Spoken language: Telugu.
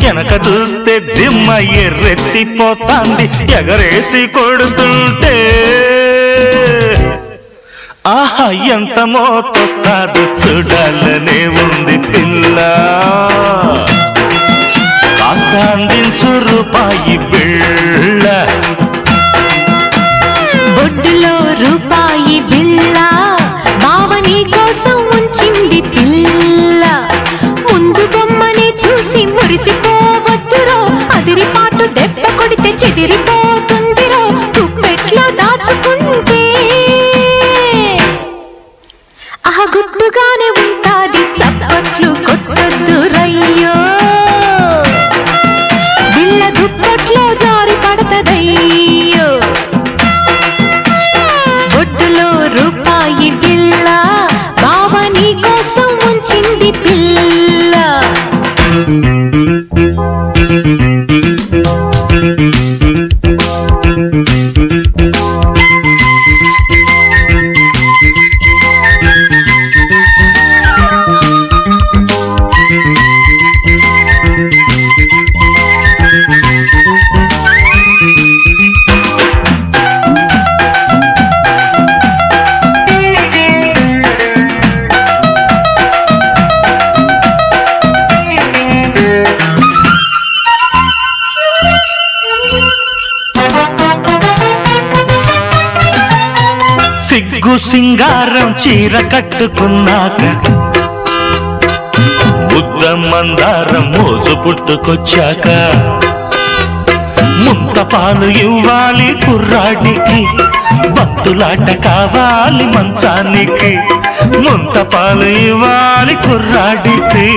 వెనక చూస్తే దిమ్మ ఎర్రెత్తిపోతాంది ఎగరేసి కొడుతుంటే ఆహా ఎంత మోతొస్తాదు చూడాలనే ఉంది పిల్ల కాస్త అందించు రూపాయి బిళ్ళ బొడ్డులో రూపాయి బిళ్ళ బావని కోసం ఉంచింది పిల్ల ముందు బొమ్మని చూసి మురిసిపోవద్దురో అదిరిపాటు దెబ్బ కొడితే చెదిరిపోతుందిరో తుప్పెట్లో దాచుకుంటే ఆ గుట్టుగానే ఉంటాది చప్పట్లు కొట్టొద్దు రయ్యో బిళ్ళ దుప్పట్లో జారి పడతదయ్యో బొడ్డులో రూపాయి బిళ్ళ బావని కోసం ఉంచింది పిల్ల సిగ్గు సింగారం చీర కట్టుకున్నాక బుద్ధ మందారం మోజు పుట్టుకొచ్చాక ముంత పాలు ఇవ్వాలి కుర్రాడికి బత్తులాట కావాలి మంచానికి ముంత పాలు ఇవ్వాలి కుర్రాడికి